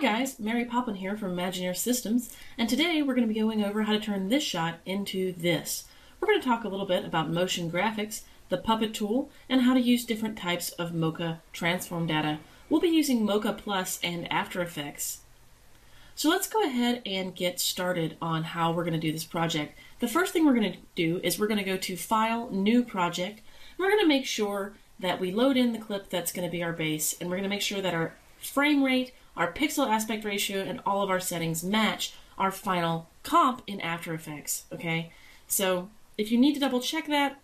guys, Mary Poplin here from Imagineer Systems, and today we're going to be going over how to turn this shot into this. We're going to talk a little bit about motion graphics, the puppet tool, and how to use different types of mocha transform data. We'll be using Mocha Plus and After Effects. So let's go ahead and get started on how we're going to do this project. The first thing we're going to do is we're going to go to File, New Project, and we're going to make sure that we load in the clip that's going to be our base, and we're going to make sure that our frame rate, our pixel aspect ratio, and all of our settings match our final comp in After Effects, okay? So if you need to double check that,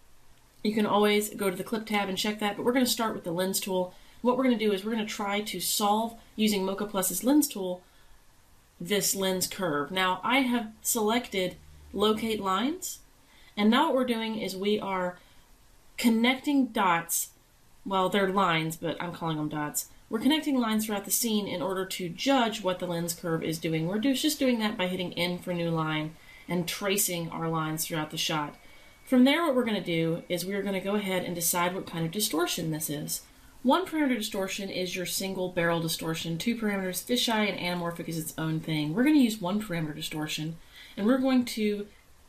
you can always go to the clip tab and check that, but we're going to start with the lens tool. What we're going to do is we're going to try to solve, using Mocha Plus's lens tool, this lens curve. Now I have selected locate lines, and now what we're doing is we are connecting dots. Well, they're lines, but I'm calling them dots. We're connecting lines throughout the scene in order to judge what the lens curve is doing. We're just doing that by hitting N for new line and tracing our lines throughout the shot. From there, what we're going to do is we're going to go ahead and decide what kind of distortion this is. One parameter distortion is your single barrel distortion. 2 parameters, fisheye and anamorphic is its own thing. We're going to use 1 parameter distortion, and we're going to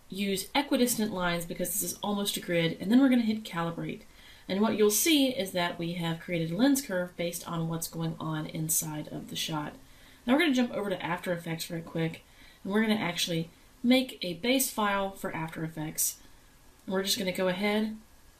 use equidistant lines because this is almost a grid, and then we're going to hit calibrate. And what you'll see is that we have created a lens curve based on what's going on inside of the shot. Now we're going to jump over to After Effects right quick, and we're going to actually make a base file for After Effects. And we're just going to go ahead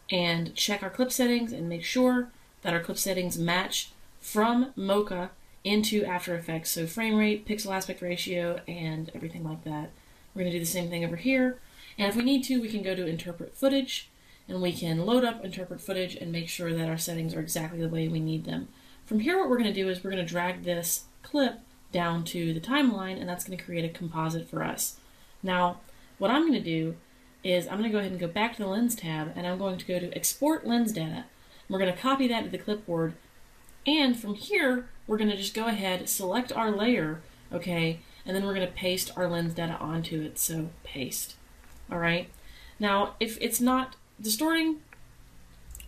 and check our clip settings and make sure that our clip settings match from Mocha into After Effects. So frame rate, pixel aspect ratio, and everything like that. We're going to do the same thing over here. And if we need to, we can go to Interpret Footage, and we can load up interpret footage and make sure that our settings are exactly the way we need them. From here, what we're going to do is we're going to drag this clip down to the timeline, and that's going to create a composite for us. Now, what I'm going to do is I'm going to go ahead and go back to the Lens tab, and I'm going to go to Export Lens Data. We're going to copy that to the clipboard, and from here, we're going to just go ahead, select our layer, okay, and then we're going to paste our lens data onto it, so paste. All right. Now, if it's not distorting,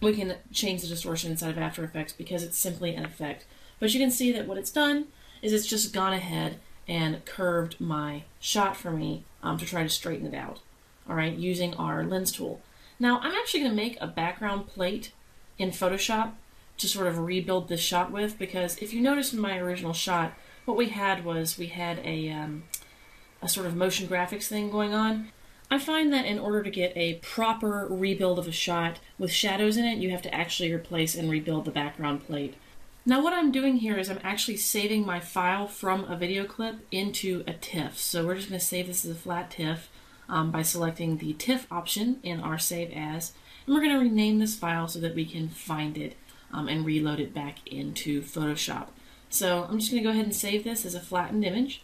we can change the distortion inside of After Effects because it's simply an effect. But you can see that what it's done is it's just gone ahead and curved my shot for me to try to straighten it out, all right, using our lens tool. Now I'm actually going to make a background plate in Photoshop to sort of rebuild this shot with, because if you notice in my original shot, what we had was we had a sort of motion graphics thing going on. I find that in order to get a proper rebuild of a shot with shadows in it, you have to actually replace and rebuild the background plate. Now what I'm doing here is I'm actually saving my file from a video clip into a TIFF. So we're just going to save this as a flat TIFF by selecting the TIFF option in our Save As. And we're going to rename this file so that we can find it and reload it back into Photoshop. So I'm just going to go ahead and save this as a flattened image.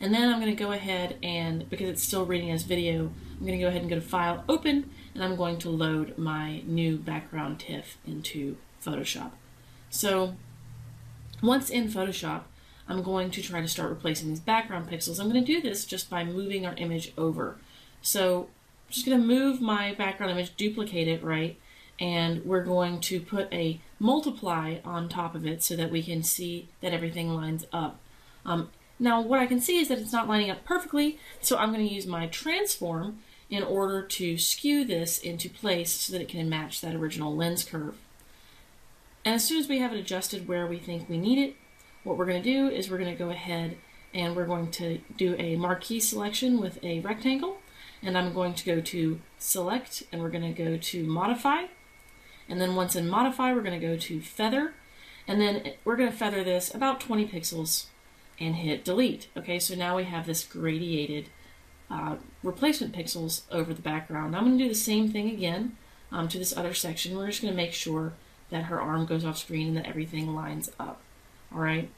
And then I'm going to go ahead and, because it's still reading as video, I'm going to go ahead and go to File, Open, and I'm going to load my new background TIFF into Photoshop. So once in Photoshop, I'm going to try to start replacing these background pixels. I'm going to do this just by moving our image over. So I'm just going to move my background image, duplicate it, right? And we're going to put a multiply on top of it so that we can see that everything lines up. Now what I can see is that it's not lining up perfectly, so I'm going to use my transform in order to skew this into place so that it can match that original lens curve. And as soon as we have it adjusted where we think we need it, what we're going to do is we're going to go ahead and we're going to do a marquee selection with a rectangle, and I'm going to go to Select, and we're going to go to Modify, and then once in Modify we're going to go to Feather, and then we're going to feather this about 20 pixels and hit delete. Okay, so now we have this gradiated replacement pixels over the background. Now I'm going to do the same thing again to this other section. We're just going to make sure that her arm goes off screen and that everything lines up. All right,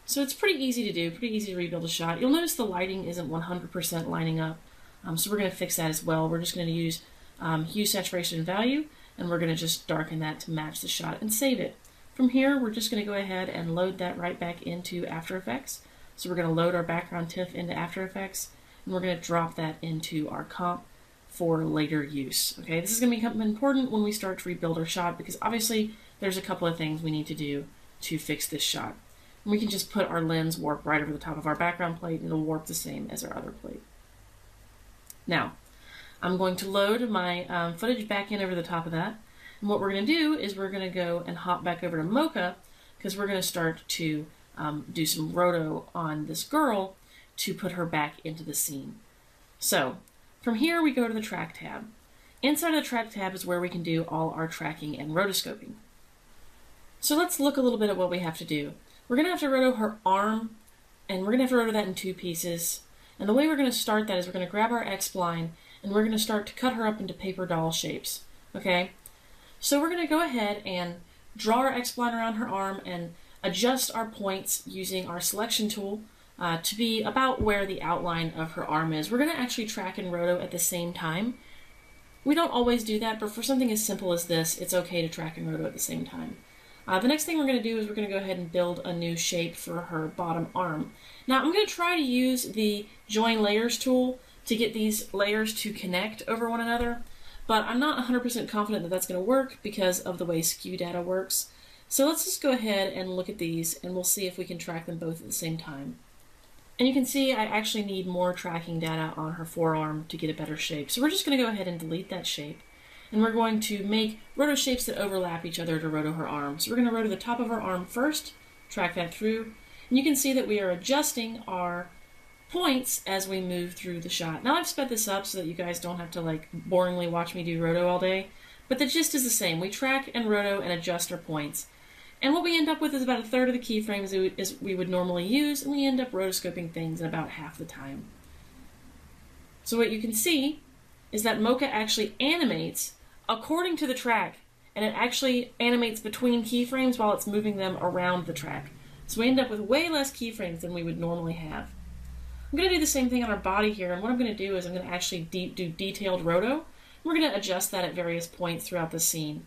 so it's pretty easy to do, pretty easy to rebuild a shot. You'll notice the lighting isn't 100% lining up, so we're going to fix that as well. We're just going to use hue, saturation, and value, and we're going to just darken that to match the shot and save it. From here, we're just going to go ahead and load that right back into After Effects. So we're going to load our background TIFF into After Effects, and we're going to drop that into our comp for later use. Okay, this is going to become important when we start to rebuild our shot, because obviously there's a couple of things we need to do to fix this shot. And we can just put our lens warp right over the top of our background plate, and it'll warp the same as our other plate. Now, I'm going to load my footage back in over the top of that. And what we're going to do is we're going to go and hop back over to Mocha, because we're going to start to do some roto on this girl to put her back into the scene. So, from here we go to the Track tab. Inside of the Track tab is where we can do all our tracking and rotoscoping. So let's look a little bit at what we have to do. We're going to have to roto her arm, and we're going to have to roto that in 2 pieces. And the way we're going to start that is we're going to grab our X-spline, and we're going to start to cut her up into paper doll shapes. Okay? So we're going to go ahead and draw our X-spline around her arm and adjust our points using our selection tool to be about where the outline of her arm is. We're going to actually track and roto at the same time. We don't always do that, but for something as simple as this, it's okay to track and roto at the same time. The next thing we're going to do is we're going to go ahead and build a new shape for her bottom arm. Now I'm going to try to use the Join Layers tool to get these layers to connect over one another, but I'm not 100% confident that that's going to work because of the way skew data works. So let's just go ahead and look at these, and we'll see if we can track them both at the same time. And you can see I actually need more tracking data on her forearm to get a better shape. So we're just going to go ahead and delete that shape. And we're going to make roto shapes that overlap each other to roto her arm. So we're going to roto the top of her arm first, track that through. And you can see that we are adjusting our points as we move through the shot. Now I've sped this up so that you guys don't have to like boringly watch me do roto all day. But the gist is the same. We track and roto and adjust our points. And what we end up with is about 1/3 of the keyframes we would normally use, and we end up rotoscoping things in about half the time. So what you can see is that Mocha actually animates according to the track, and it actually animates between keyframes while it's moving them around the track. So we end up with way less keyframes than we would normally have. I'm going to do the same thing on our body here, and what I'm going to do is I'm going to actually do detailed roto. We're going to adjust that at various points throughout the scene.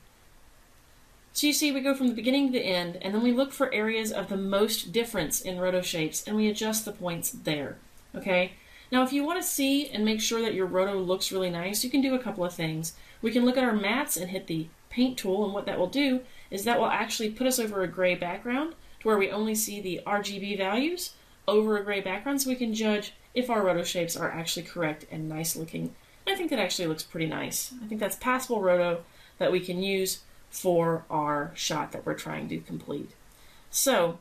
So you see we go from the beginning to the end, and then we look for areas of the most difference in roto shapes, and we adjust the points there. Okay? Now if you want to see and make sure that your roto looks really nice, you can do a couple of things. We can look at our mats and hit the paint tool, and what that will do is that will actually put us over a gray background to where we only see the RGB values over a gray background, so we can judge if our roto shapes are actually correct and nice looking. I think that actually looks pretty nice. I think that's passable roto that we can use for our shot that we're trying to complete. So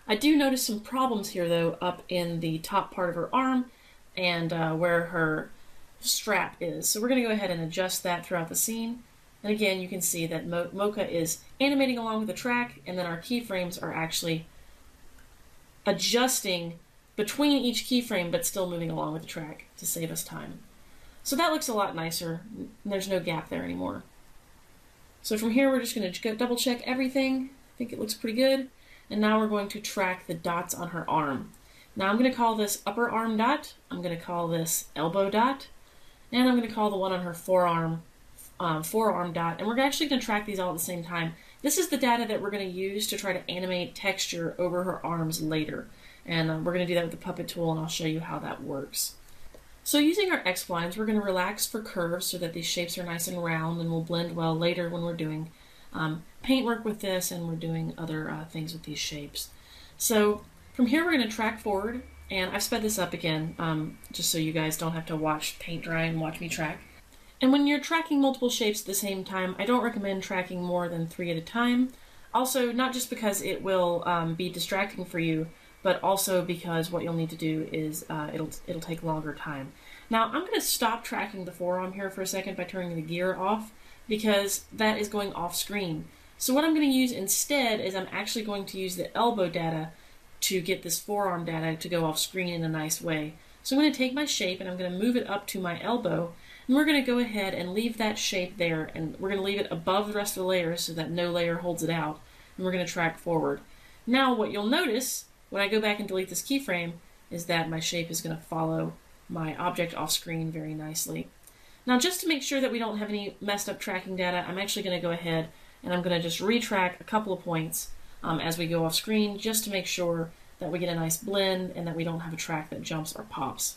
I do notice some problems here though up in the top part of her arm and where her strap is. So we're going to go ahead and adjust that throughout the scene. And again, you can see that Mocha is animating along with the track, and then our keyframes are actually adjusting between each keyframe but still moving along with the track to save us time. So that looks a lot nicer. There's no gap there anymore. So from here we're just going to double check everything. I think it looks pretty good. And now we're going to track the dots on her arm. Now I'm going to call this upper arm dot, I'm going to call this elbow dot, and I'm going to call the one on her forearm dot, and we're actually going to track these all at the same time. This is the data that we're going to use to try to animate texture over her arms later. And we're going to do that with the puppet tool, and I'll show you how that works. So using our X-splines, we're going to relax for curves so that these shapes are nice and round and will blend well later when we're doing paint work with this and we're doing other things with these shapes. So from here we're going to track forward, and I've sped this up again just so you guys don't have to watch paint dry and watch me track. And when you're tracking multiple shapes at the same time, I don't recommend tracking more than 3 at a time. Also, not just because it will be distracting for you, but also because what you'll need to do is it'll take longer time. Now I'm going to stop tracking the forearm here for a second by turning the gear off, because that is going off screen. So what I'm going to use instead is I'm actually going to use the elbow data to get this forearm data to go off screen in a nice way. So I'm going to take my shape and I'm going to move it up to my elbow, and we're going to go ahead and leave that shape there, and we're going to leave it above the rest of the layers so that no layer holds it out, and we're going to track forward. Now what you'll notice when I go back and delete this keyframe is that my shape is going to follow my object off screen very nicely. Now just to make sure that we don't have any messed up tracking data, I'm actually going to go ahead and I'm going to just retrack a couple of points as we go off screen, just to make sure that we get a nice blend and that we don't have a track that jumps or pops.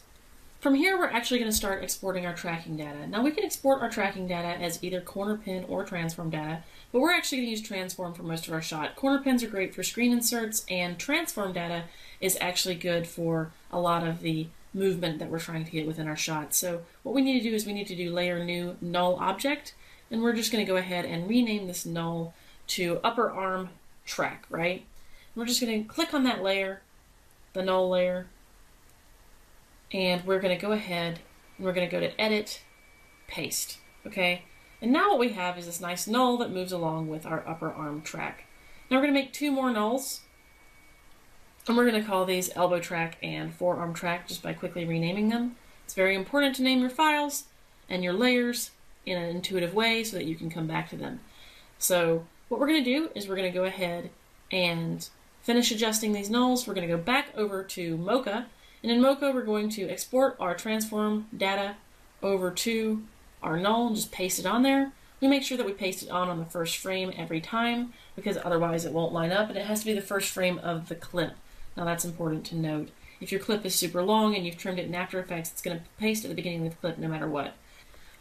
From here, we're actually going to start exporting our tracking data. Now we can export our tracking data as either corner pin or transform data, but we're actually going to use transform for most of our shot. Corner pins are great for screen inserts, and transform data is actually good for a lot of the movement that we're trying to get within our shot. So what we need to do is we need to do layer new null object, and we're just going to go ahead and rename this null to upper arm track, right? And we're just going to click on that layer, the null layer, and we're going to go ahead and we're going to go to edit, paste, okay? And now what we have is this nice null that moves along with our upper arm track. Now we're going to make two more nulls, and we're going to call these elbow track and forearm track just by quickly renaming them. It's very important to name your files and your layers in an intuitive way so that you can come back to them. So what we're going to do is we're going to go ahead and finish adjusting these nulls. We're going to go back over to Mocha, and in Mocha we're going to export our transform data over to our null and just paste it on there. We make sure that we paste it on the first frame every time, because otherwise it won't line up, and it has to be the first frame of the clip. Now that's important to note. If your clip is super long and you've trimmed it in After Effects, it's going to paste at the beginning of the clip no matter what.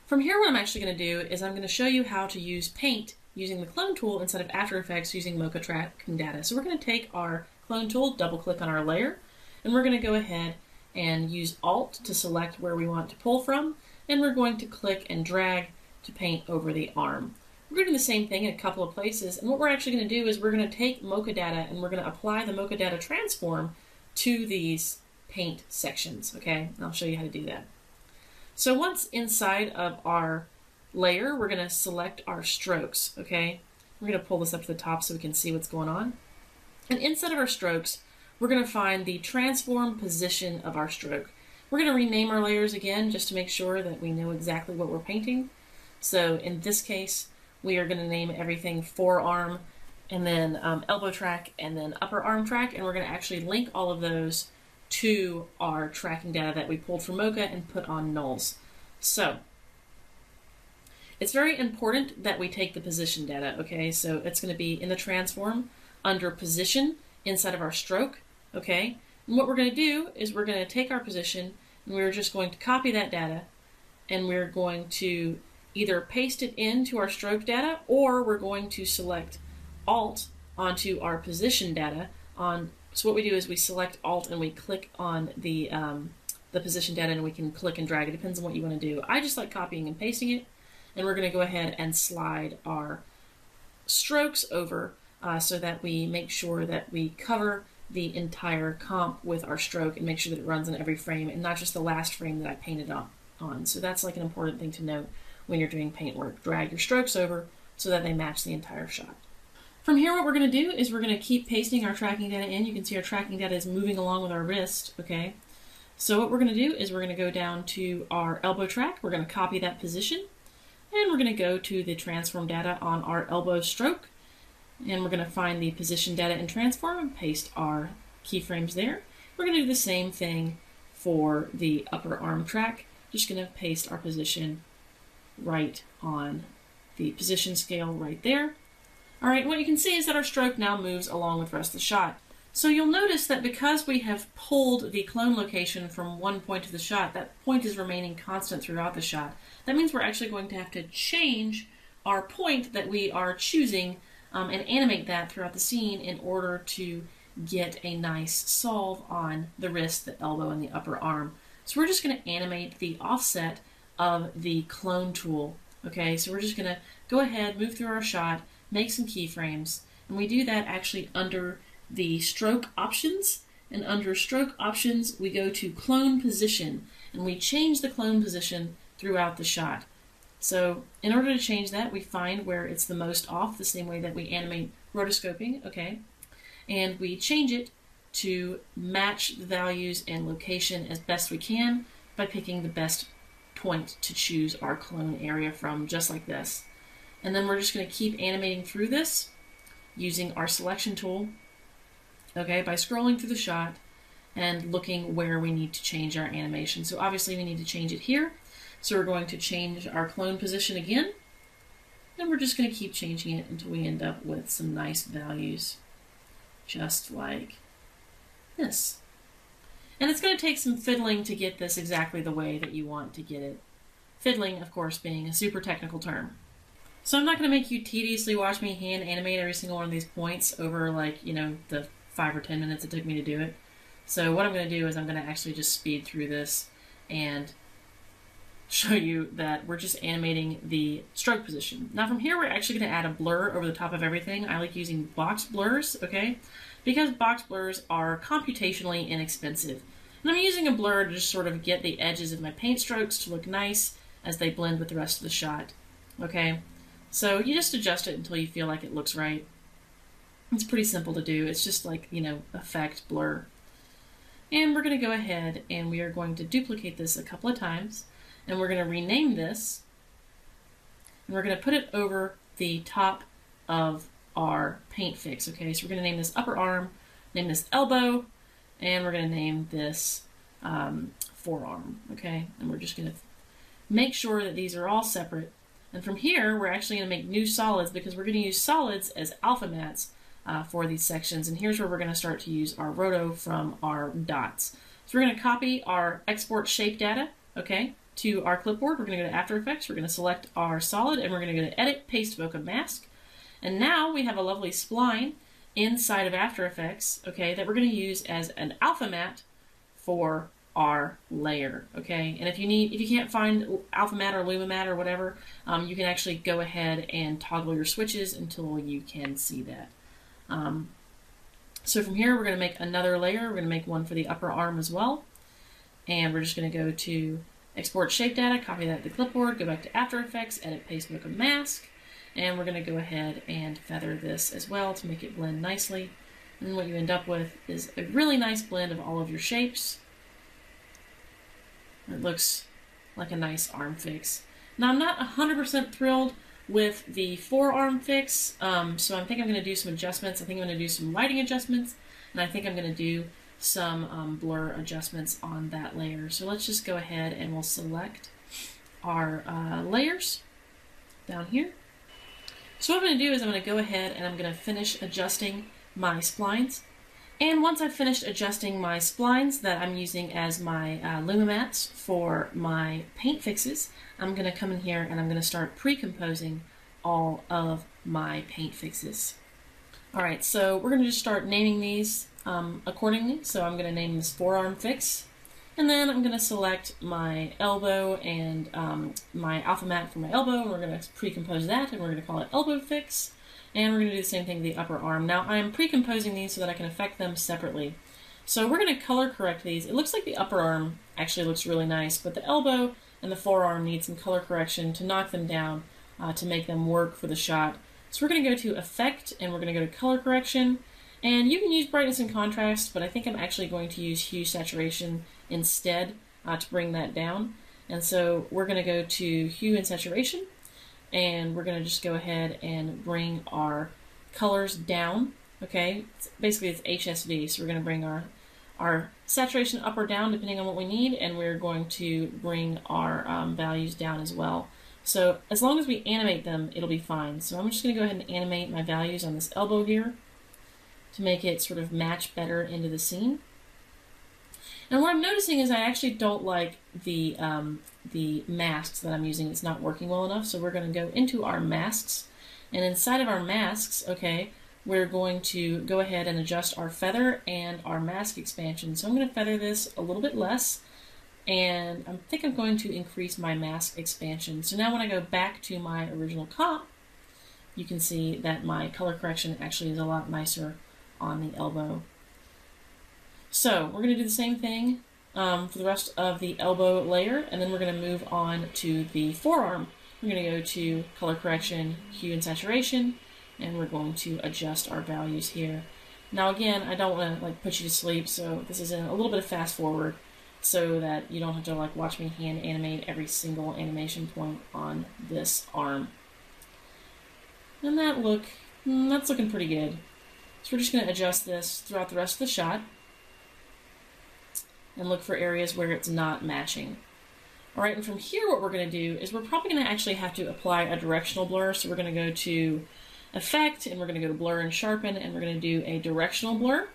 From here, what I'm actually going to do is I'm going to show you how to use Paint using the clone tool instead of After Effects using Mocha tracking data. So we're going to take our clone tool, double click on our layer, and we're going to go ahead and use Alt to select where we want to pull from, and we're going to click and drag to paint over the arm. We're going to do the same thing in a couple of places, and what we're actually going to do is we're going to take Mocha data and we're going to apply the Mocha data transform to these paint sections, okay? And I'll show you how to do that. So once inside of our layer, we're going to select our strokes, okay? We're going to pull this up to the top so we can see what's going on. And inside of our strokes, we're going to find the transform position of our stroke. We're going to rename our layers again just to make sure that we know exactly what we're painting. So in this case, we are going to name everything forearm, and then elbow track, and then upper arm track, and we're going to actually link all of those to our tracking data that we pulled from Mocha and put on nulls. So it's very important that we take the position data, okay? So it's going to be in the transform under position inside of our stroke, okay? And what we're going to do is we're going to take our position and we're just going to copy that data, and we're going to either paste it into our stroke data, or we're going to select Alt onto our position data. So what we do is we select Alt and we click on the position data, and we can click and drag. It depends on what you want to do. I just like copying and pasting it, and we're going to go ahead and slide our strokes over so that we make sure that we cover the entire comp with our stroke and make sure that it runs in every frame and not just the last frame that I painted on. So that's like an important thing to note when you're doing paint work. Drag your strokes over so that they match the entire shot. From here, what we're going to do is we're going to keep pasting our tracking data in. You can see our tracking data is moving along with our wrist, okay? So what we're going to do is we're going to go down to our elbow track. We're going to copy that position, and we're going to go to the transform data on our elbow stroke, and we're going to find the position data and transform and paste our keyframes there. We're going to do the same thing for the upper arm track. Just going to paste our position right on the position scale right there. All right, what you can see is that our stroke now moves along with the rest of the shot. So you'll notice that because we have pulled the clone location from one point of the shot, that point is remaining constant throughout the shot. That means we're actually going to have to change our point that we are choosing and animate that throughout the scene in order to get a nice solve on the wrist, the elbow, and the upper arm. So we're just going to animate the offset of the clone tool. Okay, so we're just going to go ahead, move through our shot, make some keyframes, and we do that actually under the stroke options, and under stroke options we go to clone position, and we change the clone position throughout the shot. So in order to change that, we find where it's the most off, the same way that we animate rotoscoping, okay, and we change it to match the values and location as best we can by picking the best point to choose our clone area from, just like this. And then we're just going to keep animating through this using our selection tool, okay, by scrolling through the shot and looking where we need to change our animation. So obviously we need to change it here. So we're going to change our clone position again, and we're just going to keep changing it until we end up with some nice values, just like this. And it's going to take some fiddling to get this exactly the way that you want to get it. Fiddling, of course, being a super technical term. So I'm not going to make you tediously watch me hand animate every single one of these points over, like, you know, the 5 or 10 minutes it took me to do it. So what I'm going to do is I'm going to actually just speed through this and show you that we're just animating the stroke position. Now from here we're actually going to add a blur over the top of everything. I like using box blurs, okay? Because box blurs are computationally inexpensive. And I'm using a blur to just sort of get the edges of my paint strokes to look nice as they blend with the rest of the shot, okay? So you just adjust it until you feel like it looks right. It's pretty simple to do. It's just like, you know, effect blur. And we're going to go ahead and we are going to duplicate this a couple of times. And we're going to rename this. And we're going to put it over the top of our paint fix. Okay, so we're going to name this upper arm, name this elbow, and we're going to name this forearm. Okay, and we're just going to make sure that these are all separate. And from here, we're actually going to make new solids because we're going to use solids as alpha mats for these sections. And here's where we're going to start to use our roto from our dots. So we're going to copy our export shape data, okay, to our clipboard. We're going to go to After Effects. We're going to select our solid, and we're going to go to Edit, Paste, Mocha, Mask. And now we have a lovely spline inside of After Effects, okay, that we're going to use as an alpha mat for our layer, okay? And if you can't find alpha mat or luma mat or whatever, you can actually go ahead and toggle your switches until you can see that. So from here, we're going to make another layer. We're going to make one for the upper arm as well. And we're just going to go to Export Shape Data, copy that to the clipboard, go back to After Effects, Edit, Paste, Mocha, Mask. And we're going to go ahead and feather this as well to make it blend nicely. And what you end up with is a really nice blend of all of your shapes. It looks like a nice arm fix. Now I'm not 100% thrilled with the forearm fix, so I think I'm going to do some adjustments. I think I'm going to do some lighting adjustments, and I think I'm going to do some blur adjustments on that layer. So let's just go ahead and we'll select our layers down here. So what I'm going to do is I'm going to go ahead and I'm going to finish adjusting my splines. And once I've finished adjusting my splines that I'm using as my luma mats for my paint fixes, I'm going to come in here and I'm going to start pre-composing all of my paint fixes. Alright, so we're going to just start naming these accordingly. So I'm going to name this forearm fix, and then I'm going to select my elbow and my alpha mat for my elbow, and we're going to pre-compose that, and we're going to call it elbow fix. And we're going to do the same thing with the upper arm. Now I'm pre-composing these so that I can affect them separately. So we're going to color correct these. It looks like the upper arm actually looks really nice, but the elbow and the forearm need some color correction to knock them down to make them work for the shot. So we're going to go to Effect, and we're going to go to Color Correction. And you can use brightness and contrast, but I think I'm actually going to use hue saturation instead to bring that down. And so we're going to go to Hue and Saturation, and we're going to just go ahead and bring our colors down. Okay, basically it's HSV, so we're going to bring our saturation up or down depending on what we need, and we're going to bring our values down as well. So as long as we animate them, it'll be fine. So I'm just going to go ahead and animate my values on this elbow here to make it sort of match better into the scene. And what I'm noticing is I actually don't like the masks that I'm using. It's not working well enough, so we're going to go into our masks, and inside of our masks, okay, we're going to go ahead and adjust our feather and our mask expansion. So I'm going to feather this a little bit less, and I think I'm going to increase my mask expansion. So now when I go back to my original comp, you can see that my color correction actually is a lot nicer on the elbow. So we're going to do the same thing for the rest of the elbow layer, and then we're going to move on to the forearm. We're going to go to Color Correction, Hue and Saturation, and we're going to adjust our values here. Now again, I don't want to put you to sleep, so this is a little bit of fast forward so that you don't have to watch me hand animate every single animation point on this arm. And that's looking pretty good. So we're just going to adjust this throughout the rest of the shot and look for areas where it's not matching. Alright, and from here what we're going to do is we're probably going to actually have to apply a directional blur. So we're going to go to Effect, and we're going to go to Blur and Sharpen, and we're going to do a directional blur.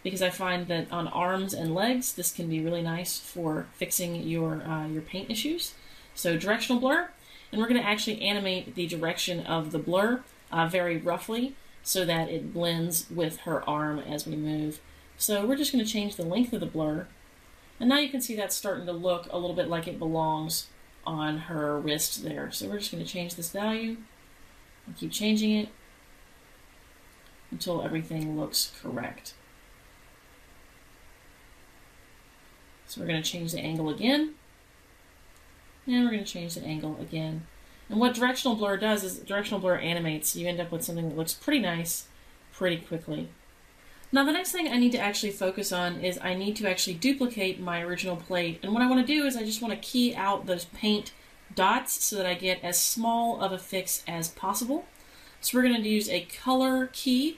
because I find that on arms and legs, this can be really nice for fixing your paint issues. So directional blur, and we're going to actually animate the direction of the blur very roughly so that it blends with her arm as we move. So we're just going to change the length of the blur, and now you can see that's starting to look a little bit like it belongs on her wrist there. So we're just going to change this value and keep changing it until everything looks correct. So we're going to change the angle again, and we're going to change the angle again. And what directional blur does is directional blur animates, so you end up with something that looks pretty nice pretty quickly. Now the next thing I need to actually focus on is I need to actually duplicate my original plate. And what I want to do is I just want to key out those paint dots so that I get as small of a fix as possible. So we're going to use a color key,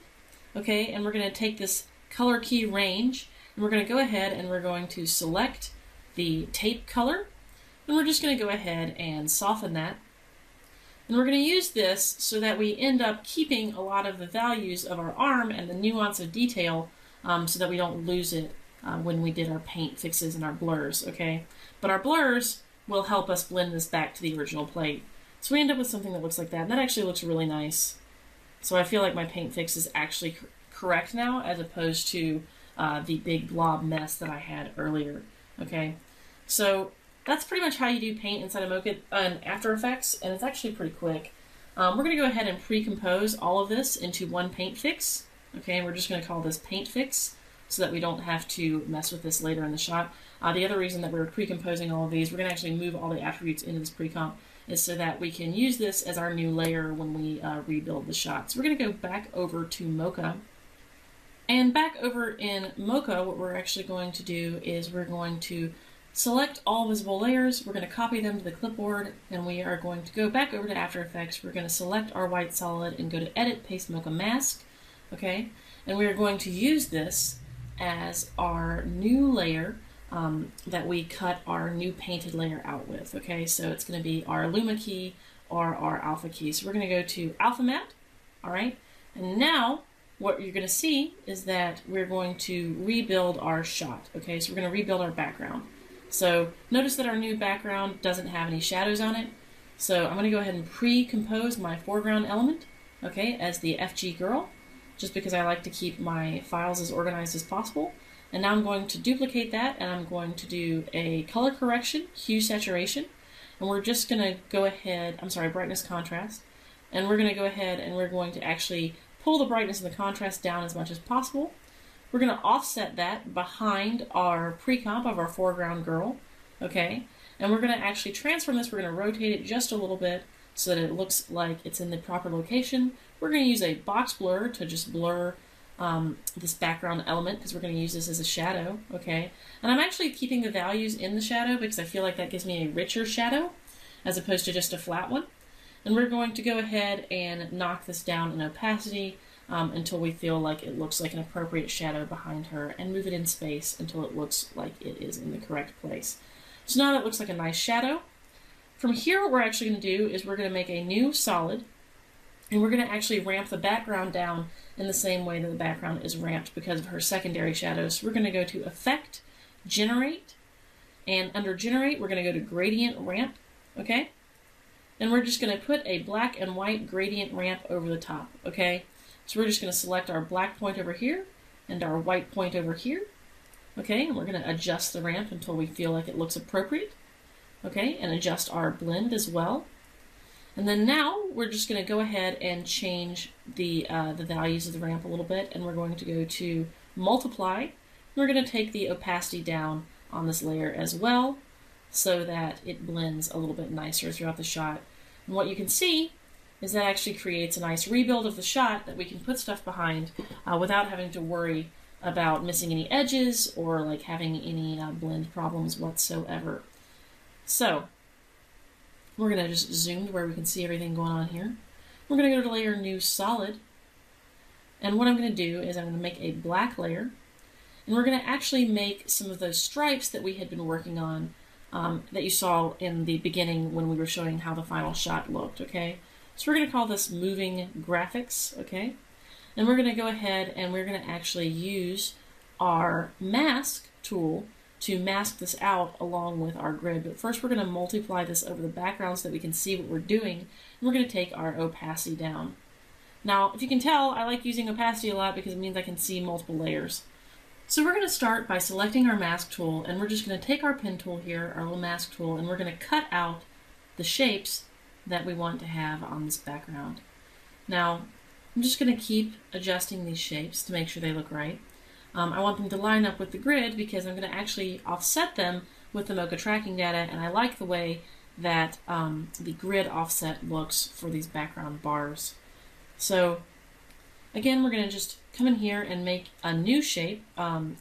okay, and we're going to take this color key range, and we're going to go ahead and we're going to select the tape color, and we're just going to go ahead and soften that. And we're going to use this so that we end up keeping a lot of the values of our arm and the nuance of detail so that we don't lose it when we did our paint fixes and our blurs, okay? But our blurs will help us blend this back to the original plate. So we end up with something that looks like that, and that actually looks really nice. So I feel like my paint fix is actually correct now as opposed to the big blob mess that I had earlier, okay? So that's pretty much how you do paint inside of Mocha and After Effects, and it's actually pretty quick. We're going to go ahead and pre-compose all of this into one paint fix. Okay, and we're just going to call this paint fix so that we don't have to mess with this later in the shot. The other reason that we're pre-composing all of these, we're going to actually move all the attributes into this pre-comp, is so that we can use this as our new layer when we rebuild the shot. So we're going to go back over to Mocha. And back over in Mocha, what we're actually going to do is we're going to select all visible layers, we're going to copy them to the clipboard, and we are going to go back over to After Effects. We're going to select our white solid and go to Edit, Paste Mocha Mask, okay? And we are going to use this as our new layer that we cut our new painted layer out with, okay? So it's going to be our Luma key or our Alpha key. So we're going to go to Alpha Matte, all right? And now what you're going to see is that we're going to rebuild our shot, okay? So we're going to rebuild our background. So notice that our new background doesn't have any shadows on it. So I'm going to go ahead and pre-compose my foreground element, okay, as the FG girl, just because I like to keep my files as organized as possible. And now I'm going to duplicate that, and I'm going to do a color correction, hue saturation, and we're just going to go ahead, brightness contrast, and we're going to go ahead and we're going to actually pull the brightness and the contrast down as much as possible. We're going to offset that behind our pre-comp of our foreground girl, okay? And we're going to actually transform this. We're going to rotate it just a little bit so that it looks like it's in the proper location. We're going to use a box blur to just blur this background element because we're going to use this as a shadow, okay? And I'm actually keeping the values in the shadow because I feel like that gives me a richer shadow as opposed to just a flat one. And we're going to go ahead and knock this down in opacity until we feel like it looks like an appropriate shadow behind her, and move it in space until it looks like it is in the correct place. So now that looks like a nice shadow. From here, what we're actually going to do is we're going to make a new solid, and we're going to actually ramp the background down in the same way that the background is ramped because of her secondary shadows. So we're going to go to Effect, Generate, and under Generate, we're going to go to Gradient Ramp, okay? And we're just going to put a black and white gradient ramp over the top, okay? So we're just going to select our black point over here and our white point over here, okay? And we're going to adjust the ramp until we feel like it looks appropriate, okay? And adjust our blend as well. And then now we're just going to go ahead and change the values of the ramp a little bit, and we're going to go to Multiply. We're going to take the opacity down on this layer as well so that it blends a little bit nicer throughout the shot. And what you can see is that actually creates a nice rebuild of the shot that we can put stuff behind without having to worry about missing any edges or like having any blend problems whatsoever. So we're going to just zoom to where we can see everything going on here. We're going to go to Layer, New Solid, and what I'm going to do is I'm going to make a black layer, and we're going to actually make some of those stripes that we had been working on that you saw in the beginning when we were showing how the final shot looked, okay? So we're going to call this Moving Graphics, okay? And we're going to go ahead and we're going to actually use our mask tool to mask this out along with our grid. But first we're going to multiply this over the background so that we can see what we're doing. And we're going to take our opacity down. Now, if you can tell, I like using opacity a lot because it means I can see multiple layers. So we're going to start by selecting our mask tool, and we're just going to take our pen tool here, our little mask tool, and we're going to cut out the shapes that we want to have on this background. Now, I'm just going to keep adjusting these shapes to make sure they look right. I want them to line up with the grid because I'm going to actually offset them with the Mocha tracking data, and I like the way that the grid offset looks for these background bars. So again, we're going to just come in here and make a new shape,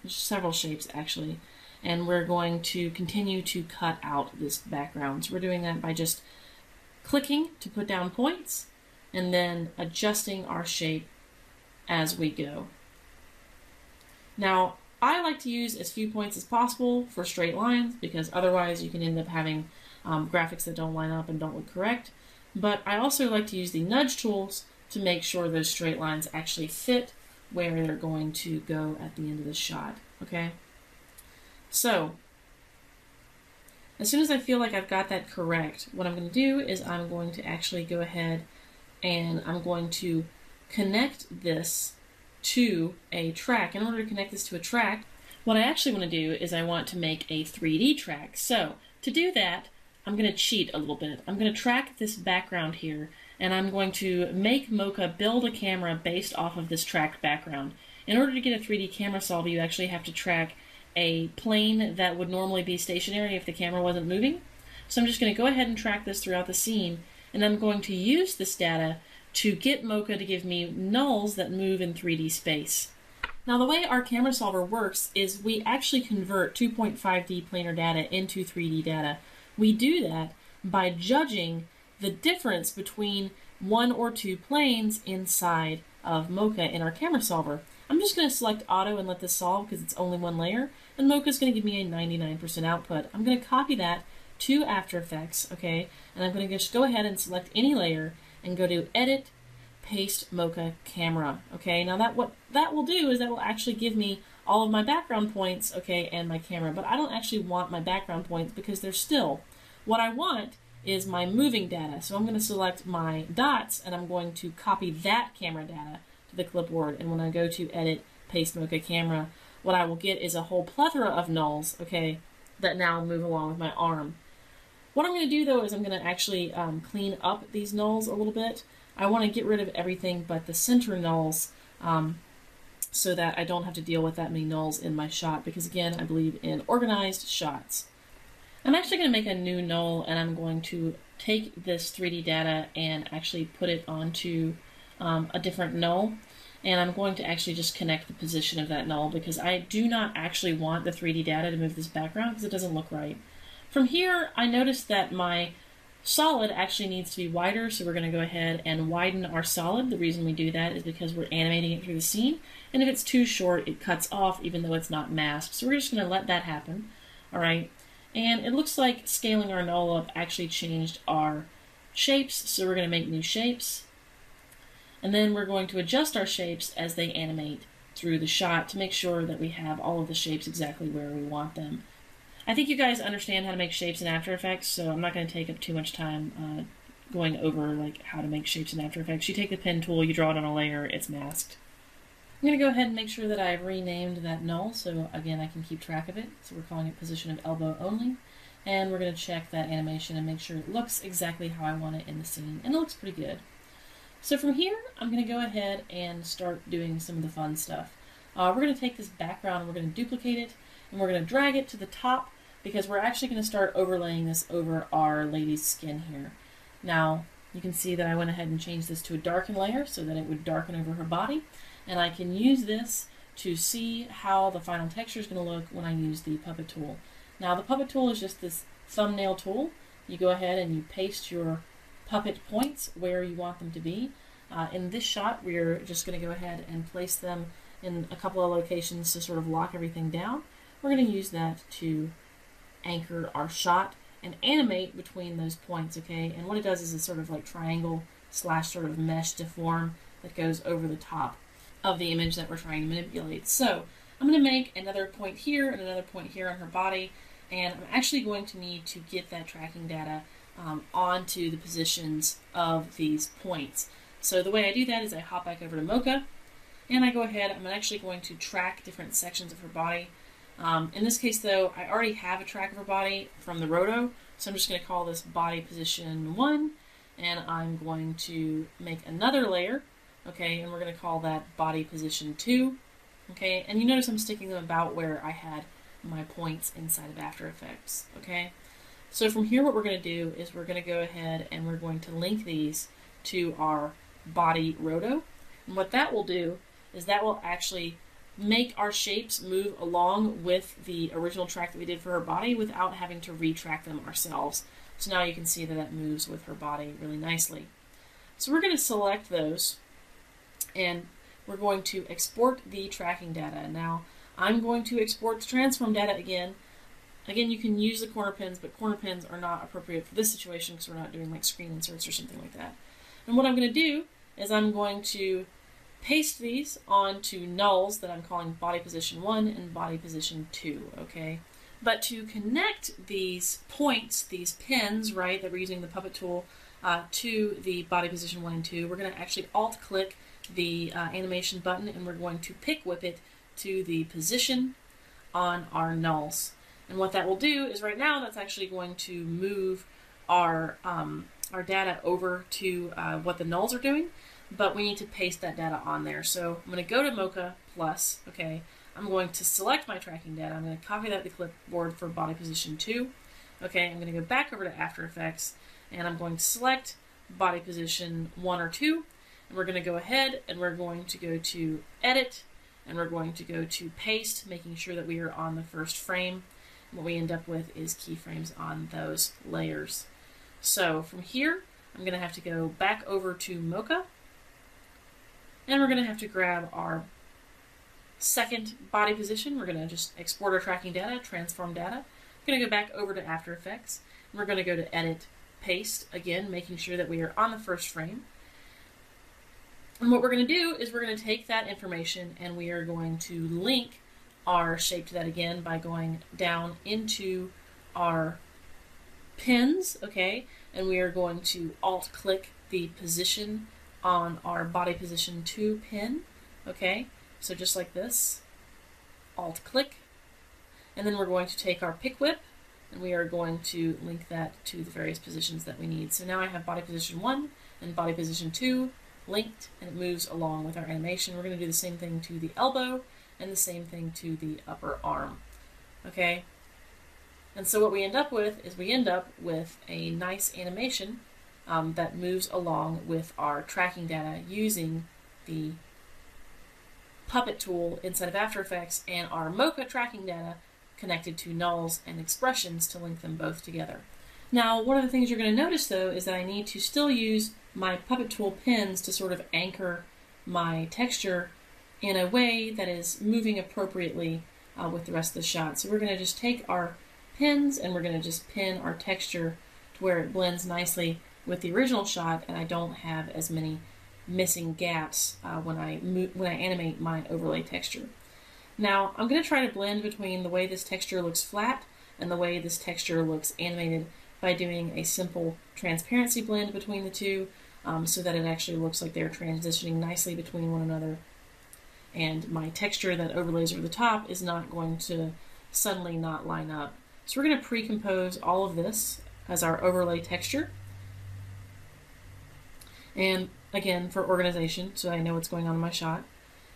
several shapes actually, and we're going to continue to cut out this background. So we're doing that by just clicking to put down points and then adjusting our shape as we go. Now, I like to use as few points as possible for straight lines because otherwise you can end up having graphics that don't line up and don't look correct. But I also like to use the nudge tools to make sure those straight lines actually fit where they're going to go at the end of the shot. Okay? So, as soon as I feel like I've got that correct, what I'm going to do is I'm going to actually go ahead and I'm going to connect this to a track. In order to connect this to a track, what I actually want to do is I want to make a 3D track. So to do that, I'm going to cheat a little bit. I'm going to track this background here, and I'm going to make Mocha build a camera based off of this tracked background. In order to get a 3D camera solver, you actually have to track a plane that would normally be stationary if the camera wasn't moving. So I'm just going to go ahead and track this throughout the scene, and I'm going to use this data to get Mocha to give me nulls that move in 3D space. Now the way our camera solver works is we actually convert 2.5D planar data into 3D data. We do that by judging the difference between one or two planes inside of Mocha in our camera solver. I'm just going to select auto and let this solve because it's only one layer, and Mocha is going to give me a 99% output. I'm going to copy that to After Effects, okay, and I'm going to just go ahead and select any layer and go to Edit, Paste Mocha Camera. Okay, now what that will do is that will actually give me all of my background points, okay, and my camera. But I don't actually want my background points because they're still. What I want is my moving data. So I'm going to select my dots and I'm going to copy that camera data to the clipboard. And when I go to Edit, Paste Mocha Camera, what I will get is a whole plethora of nulls, okay, that now move along with my arm. What I'm going to do though is I'm going to actually clean up these nulls a little bit. I want to get rid of everything but the center nulls so that I don't have to deal with that many nulls in my shot because again I believe in organized shots. I'm actually going to make a new null and I'm going to take this 3D data and actually put it onto a different null, and I'm going to actually just connect the position of that null because I do not actually want the 3D data to move this background because it doesn't look right. From here, I noticed that my solid actually needs to be wider, so we're going to go ahead and widen our solid. The reason we do that is because we're animating it through the scene, and if it's too short, it cuts off even though it's not masked. So we're just going to let that happen. All right, and it looks like scaling our null up actually changed our shapes, so we're going to make new shapes, and then we're going to adjust our shapes as they animate through the shot to make sure that we have all of the shapes exactly where we want them. I think you guys understand how to make shapes in After Effects, so I'm not going to take up too much time going over like how to make shapes in After Effects. You take the pen tool, you draw it on a layer, it's masked. I'm going to go ahead and make sure that I've renamed that null, so again I can keep track of it. So we're calling it position of elbow only, and we're going to check that animation and make sure it looks exactly how I want it in the scene, and it looks pretty good. So from here, I'm going to go ahead and start doing some of the fun stuff. We're going to take this background and we're going to duplicate it, and we're going to drag it to the top because we're actually going to start overlaying this over our lady's skin here. Now, you can see that I went ahead and changed this to a darken layer so that it would darken over her body, and I can use this to see how the final texture is going to look when I use the puppet tool. Now, the puppet tool is just this thumbnail tool. You go ahead and you paste your puppet points where you want them to be. In this shot, we're just going to go ahead and place them in a couple of locations to sort of lock everything down. We're going to use that to anchor our shot and animate between those points, okay? And what it does is a sort of like triangle slash sort of mesh deform that goes over the top of the image that we're trying to manipulate. So I'm going to make another point here and another point here on her body, and I'm actually going to need to get that tracking data onto the positions of these points. So the way I do that is I hop back over to Mocha, and I go ahead, I'm actually going to track different sections of her body. In this case though, I already have a track of her body from the roto, so I'm just going to call this body position 1, and I'm going to make another layer, okay, and we're going to call that body position 2, okay, and you notice I'm sticking them about where I had my points inside of After Effects, okay. So from here what we're going to do is we're going to go ahead and we're going to link these to our body roto, and what that will do is that will actually make our shapes move along with the original track that we did for her body without having to retrack them ourselves. So now you can see that that moves with her body really nicely. So we're going to select those and we're going to export the tracking data. Now I'm going to export the transform data again. Again, you can use the corner pins, but corner pins are not appropriate for this situation because we're not doing like screen inserts or something like that. And what I'm going to do is I'm going to paste these onto nulls that I'm calling body position 1 and body position 2, okay? But to connect these points, these pins, right, that we're using the puppet tool to the body position 1 and 2, we're going to actually alt-click the animation button and we're going to pick whip it to the position on our nulls. And what that will do is right now that's actually going to move our data over to what the nulls are doing, but we need to paste that data on there. So I'm going to go to Mocha Plus, okay, I'm going to select my tracking data, I'm going to copy that to the clipboard for body position 2, okay, I'm going to go back over to After Effects, and I'm going to select body position 1 or 2, and we're going to go ahead and we're going to go to Edit, and we're going to go to Paste, making sure that we are on the first frame. What we end up with is keyframes on those layers. So from here, I'm going to have to go back over to Mocha, and we're going to have to grab our second body position. We're going to just export our tracking data, transform data. We're going to go back over to After Effects, and we're going to go to Edit, Paste, again, making sure that we are on the first frame. And what we're going to do is we're going to take that information and we are going to link our shape to that again by going down into our pins, okay, and we are going to alt-click the position on our body position 2 pin, okay, so just like this, alt-click, and then we're going to take our pick whip and we are going to link that to the various positions that we need. So now I have body position 1 and body position 2 linked, and it moves along with our animation. We're going to do the same thing to the elbow and the same thing to the upper arm, okay? And so what we end up with is we end up with a nice animation that moves along with our tracking data using the puppet tool inside of After Effects and our Mocha tracking data connected to nulls and expressions to link them both together. Now, one of the things you're going to notice though is that I need to still use my puppet tool pins to sort of anchor my texture in a way that is moving appropriately with the rest of the shot. So we're going to just take our pins and we're going to just pin our texture to where it blends nicely with the original shot, and I don't have as many missing gaps when I animate my overlay texture. Now I'm going to try to blend between the way this texture looks flat and the way this texture looks animated by doing a simple transparency blend between the two, so that it actually looks like they're transitioning nicely between one another, and my texture that overlays over the top is not going to suddenly not line up. So we're going to pre-compose all of this as our overlay texture, and again for organization so I know what's going on in my shot.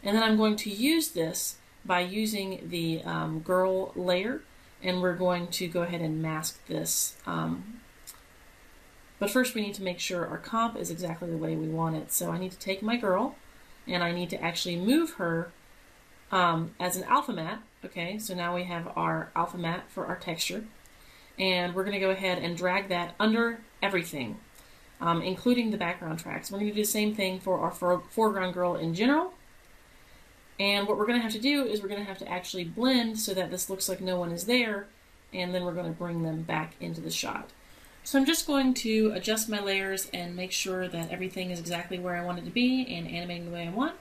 And then I'm going to use this by using the girl layer, and we're going to go ahead and mask this. But first we need to make sure our comp is exactly the way we want it. So I need to take my girl and I need to actually move her as an alpha matte. Okay, so now we have our alpha matte for our texture, and we're going to go ahead and drag that under everything, including the background tracks. We're going to do the same thing for our foreground girl in general. And what we're going to have to do is we're going to have to actually blend so that this looks like no one is there, and then we're going to bring them back into the shot. So I'm just going to adjust my layers and make sure that everything is exactly where I want it to be and animating the way I want.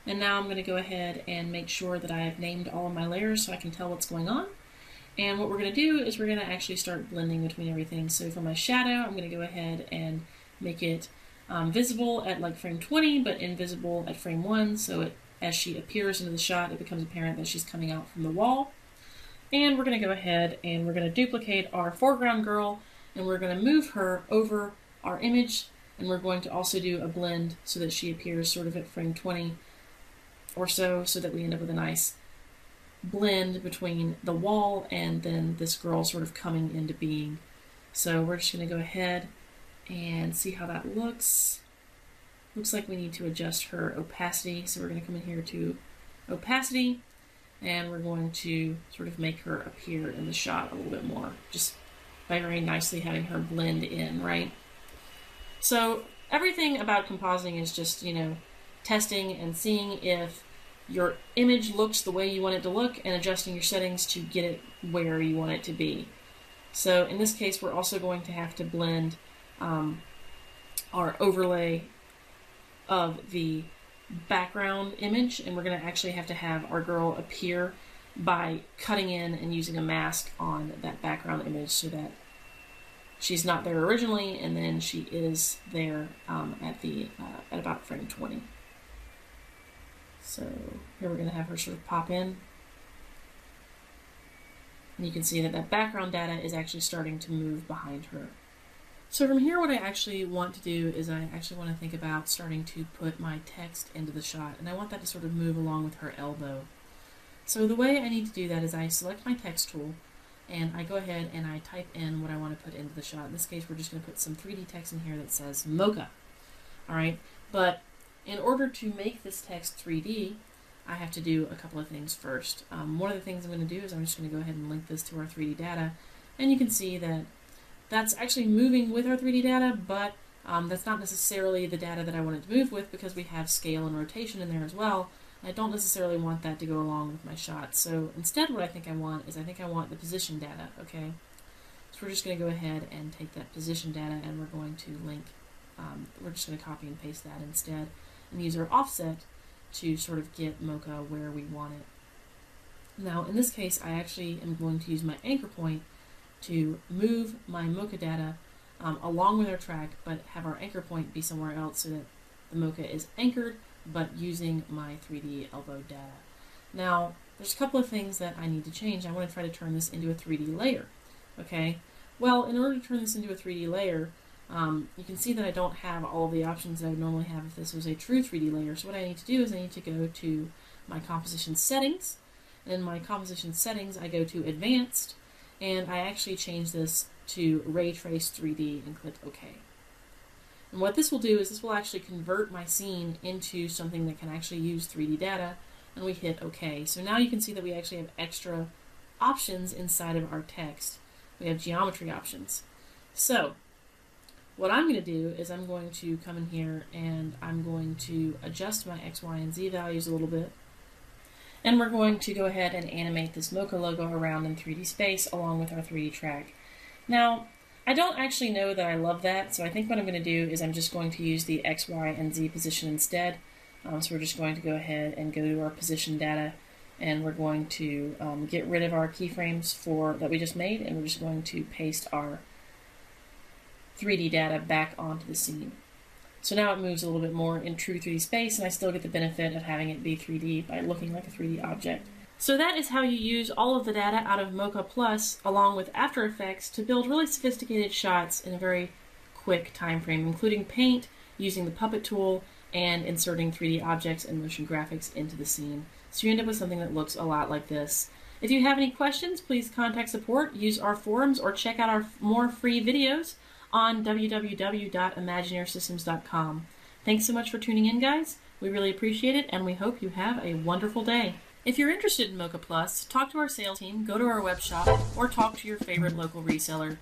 And now I'm going to go ahead and make sure that I have named all of my layers so I can tell what's going on. And what we're going to do is we're going to actually start blending between everything. So for my shadow, I'm going to go ahead and make it visible at like frame 20, but invisible at frame 1. So as she appears into the shot, it becomes apparent that she's coming out from the wall. And we're going to go ahead and we're going to duplicate our foreground girl, and we're going to move her over our image, and we're going to also do a blend so that she appears sort of at frame 20 or so that we end up with a nice blend between the wall and then this girl sort of coming into being. So we're just going to go ahead and see how that looks. Looks like we need to adjust her opacity, so we're going to come in here to opacity, and we're going to sort of make her appear in the shot a little bit more, just by very nicely having her blend in, right? So everything about compositing is just, you know, testing and seeing if your image looks the way you want it to look and adjusting your settings to get it where you want it to be. So in this case, we're also going to have to blend our overlay of the background image, and we're going to actually have to have our girl appear by cutting in and using a mask on that background image so that she's not there originally and then she is there at about frame 20. So here we're going to have her sort of pop in. And you can see that that background data is actually starting to move behind her. So from here, what I actually want to do is I actually want to think about starting to put my text into the shot, and I want that to sort of move along with her elbow. So the way I need to do that is I select my text tool, and I go ahead and I type in what I want to put into the shot. In this case, we're just going to put some 3D text in here that says mocha. Alright, but in order to make this text 3D, I have to do a couple of things first. One of the things I'm going to do is I'm just going to go ahead and link this to our 3D data, and you can see that that's actually moving with our 3D data, but that's not necessarily the data that I want it to move with because we have scale and rotation in there as well. I don't necessarily want that to go along with my shot. So instead what I think I want is I want the position data, okay? So we're just going to go ahead and take that position data and we're going to link, we're just going to copy and paste that instead and use our offset to sort of get mocha where we want it. Now in this case I actually am going to use my anchor point to move my mocha data along with our track, but have our anchor point be somewhere else so that the mocha is anchored, but using my 3D elbow data. Now, there's a couple of things that I need to change. I want to try to turn this into a 3D layer, okay? Well, in order to turn this into a 3D layer, you can see that I don't have all of the options that I would normally have if this was a true 3D layer. So what I need to do is I need to go to my composition settings. In my composition settings, I go to advanced, and I actually change this to Ray Trace 3D and click OK. And what this will do is this will actually convert my scene into something that can actually use 3D data, and we hit OK. So now you can see that we actually have extra options inside of our text. We have geometry options. So what I'm going to do is I'm going to come in here and I'm going to adjust my X, Y, and Z values a little bit. And we're going to go ahead and animate this mocha logo around in 3D space along with our 3D track. Now, I don't actually know that I love that, so I think what I'm going to do is I'm just going to use the X, Y, and Z position instead. So we're just going to go ahead and go to our position data, and we're going to get rid of our keyframes that we just made, and we're just going to paste our 3D data back onto the scene. So now it moves a little bit more in true 3D space, and I still get the benefit of having it be 3D by looking like a 3D object. So that is how you use all of the data out of Mocha Plus along with After Effects to build really sophisticated shots in a very quick time frame, including paint, using the puppet tool, and inserting 3D objects and motion graphics into the scene. So you end up with something that looks a lot like this. If you have any questions, please contact support, use our forums, or check out our more free videos on www.imagineersystems.com. Thanks so much for tuning in, guys. We really appreciate it, and we hope you have a wonderful day. If you're interested in Mocha Plus, talk to our sales team, go to our web shop, or talk to your favorite local reseller.